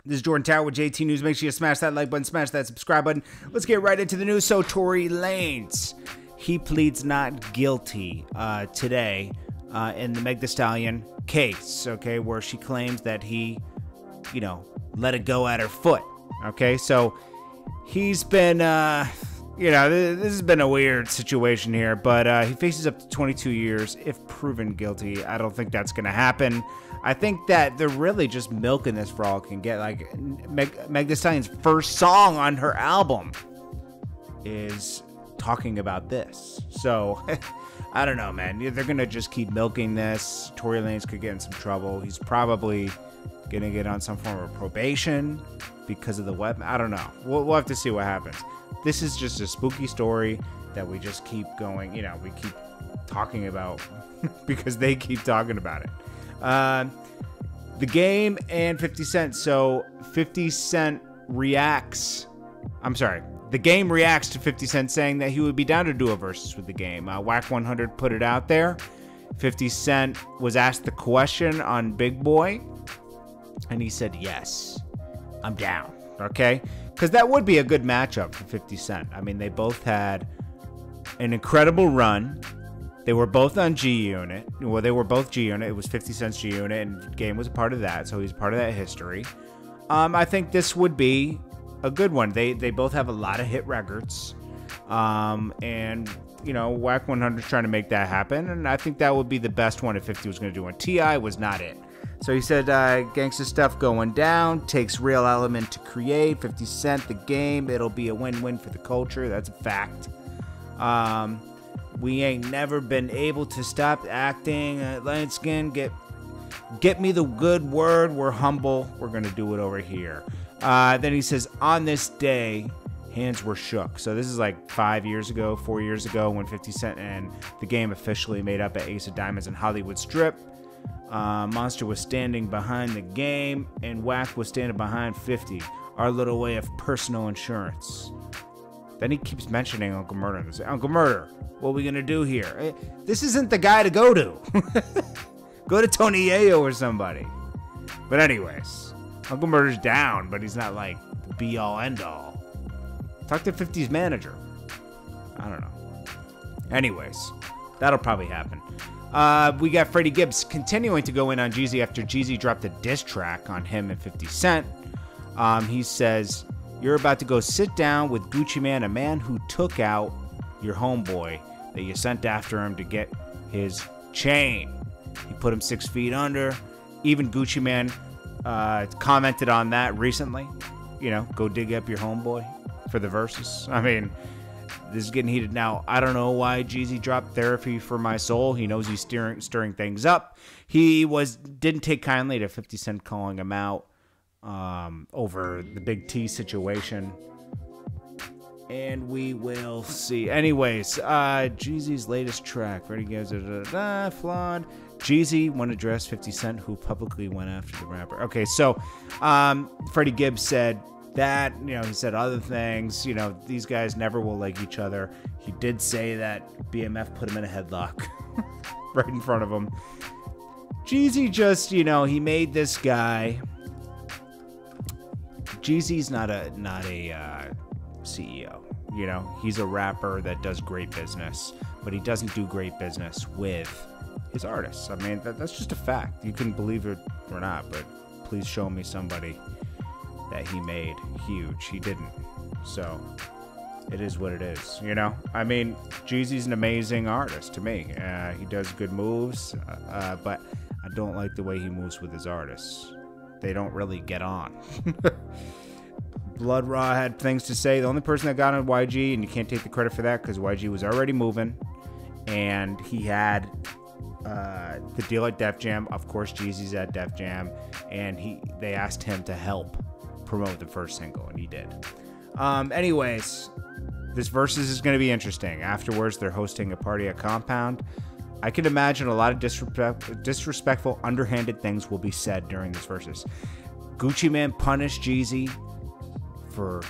This is Jordan Tower with JT News. Make sure you smash that like button, smash that subscribe button. Let's get right into the news. So Tory Lanez, he pleads not guilty today in the Meg Thee Stallion case, okay, where she claims that he, let it go at her foot, okay? So he's been, this has been a weird situation here, but he faces up to 22 years if proven guilty. I don't think that's going to happen. I think that they're really just milking this for all it can get. Like, Meg Thee Stallion's first song on her album is talking about this. So, I don't know, man. They're going to just keep milking this. Tory Lanez could get in some trouble. He's probably going to get on some form of probation because of the weapon. I don't know. We'll have to see what happens. This is just a spooky story that we just keep going, we keep talking about because they keep talking about it. The Game and 50 Cent. So 50 Cent reacts. The Game reacts to 50 Cent saying that he would be down to do a versus with The Game. Whack 100 put it out there. 50 Cent was asked the question on Big Boy, and he said, yes, I'm down. Okay? Because that would be a good matchup for 50 Cent. I mean, they both had an incredible run. They were both on G-Unit. Well, they were both G-Unit. It was 50 Cent's G-Unit, and Game was a part of that, so he's part of that history. I think this would be a good one. They both have a lot of hit records. And, Whack 100 is trying to make that happen, and I think that would be the best one if 50 was going to do one. T.I. was not it. So he said, gangsta stuff going down, takes real element to create. 50 Cent, The Game, it'll be a win-win for the culture. That's a fact. We ain't never been able to stop acting. Light skin, get me the good word. We're humble. We're going to do it over here. Then he says, on this day, hands were shook. So this is like 4 years ago, when 50 Cent and The Game officially made up at Ace of Diamonds in Hollywood Strip. Monster was standing behind The Game, and Whack was standing behind 50. Our little way of personal insurance. Then he keeps mentioning Uncle Murder. And say, Uncle Murder, what are we going to do here? This isn't the guy to go to. Go to Tony Yayo or somebody. But anyways, Uncle Murder's down, but he's not like the be-all, end-all. Talk to 50's manager. I don't know. Anyways, that'll probably happen. We got Freddie Gibbs continuing to go in on Jeezy after Jeezy dropped a diss track on him and 50 Cent. He says, you're about to go sit down with Gucci Mane, a man who took out your homeboy that you sent after him to get his chain. He put him 6 feet under. Even Gucci Mane commented on that recently. Go dig up your homeboy for the Verzus. I mean, this is getting heated now. I don't know why Jeezy dropped Therapy for My Soul. He knows he's stirring things up. He didn't take kindly to 50 Cent calling him out over the Big T situation. And we will see. Anyways, Jeezy's latest track. Freddie Gibbs, flawed. Jeezy won't address 50 Cent, who publicly went after the rapper. Okay, so Freddie Gibbs said that, he said other things. These guys never will like each other. He did say that BMF put him in a headlock right in front of him. Jeezy just, he made this guy. Jeezy's not a CEO. He's a rapper that does great business, but he doesn't do great business with his artists. I mean, that's just a fact. You can believe it or not, but please show me somebody that he made huge. He didn't. So it is what it is, I mean, Jeezy's an amazing artist to me. He does good moves, but I don't like the way he moves with his artists. They don't really get on. Blood Raw had things to say. The only person that got on YG, and you can't take the credit for that because YG was already moving, and he had the deal at Def Jam. Of course, Jeezy's at Def Jam, and they asked him to help promote the first single, and he did. Anyways, this Versus is going to be interesting. Afterwards, they're hosting a party at Compound. I can imagine a lot of disrespectful, underhanded things will be said during this Versus. Gucci Mane punished Jeezy for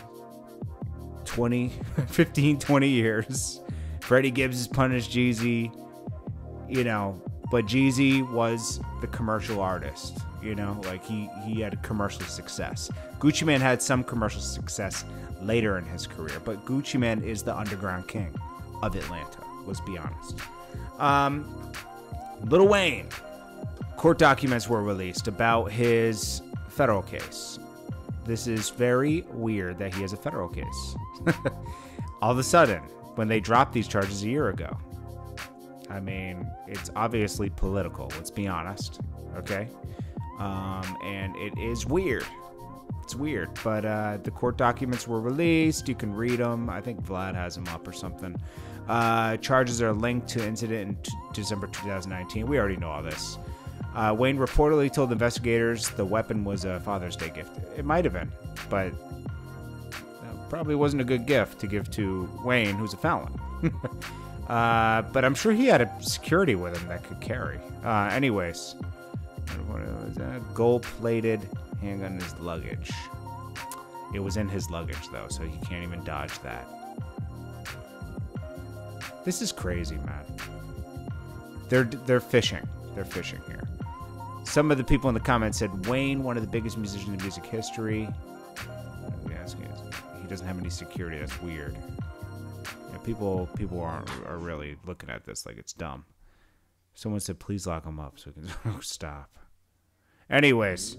15, 20 years. Freddie Gibbs has punished Jeezy, but Jeezy was the commercial artist. You know, like he had commercial success. Gucci Mane had some commercial success later in his career, but Gucci Mane is the underground king of Atlanta. Let's be honest. Lil Wayne. Court documents were released about his federal case. This is very weird that he has a federal case. All of a sudden, when they dropped these charges a year ago. I mean, it's obviously political, let's be honest, okay? And it is weird. It's weird, but the court documents were released. You can read them. I think Vlad has them up or something. Charges are linked to incident in December 2019. We already know all this. Wayne reportedly told investigators the weapon was a Father's Day gift. It might have been, but probably wasn't a good gift to give to Wayne, who's a felon. But I'm sure he had a security with him that could carry. Anyways, what was that? Gold-plated handgun in his luggage. It was in his luggage, though, so he can't even dodge that. This is crazy, man. They're fishing. They're fishing here. Some of the people in the comments said Wayne, one of the biggest musicians in music history. He doesn't have any security. That's weird. Yeah, people are really looking at this like it's dumb. Someone said, please lock him up so we can stop. Anyways,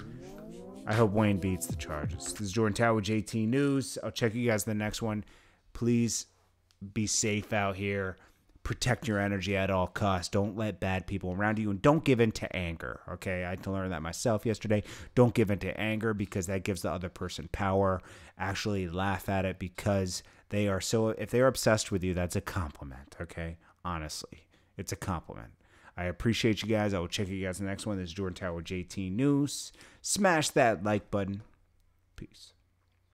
I hope Wayne beats the charges. This is Jordan Tower with JT News. I'll check you guys in the next one. Please be safe out here. Protect your energy at all costs. Don't let bad people around you, and don't give in to anger, okay? I had to learn that myself yesterday. Don't give in to anger because that gives the other person power. Actually laugh at it because they are so, if they're obsessed with you, that's a compliment, okay? Honestly, it's a compliment. I appreciate you guys. I will check you guys in the next one. This is Jordan Tower JT News. Smash that like button. Peace.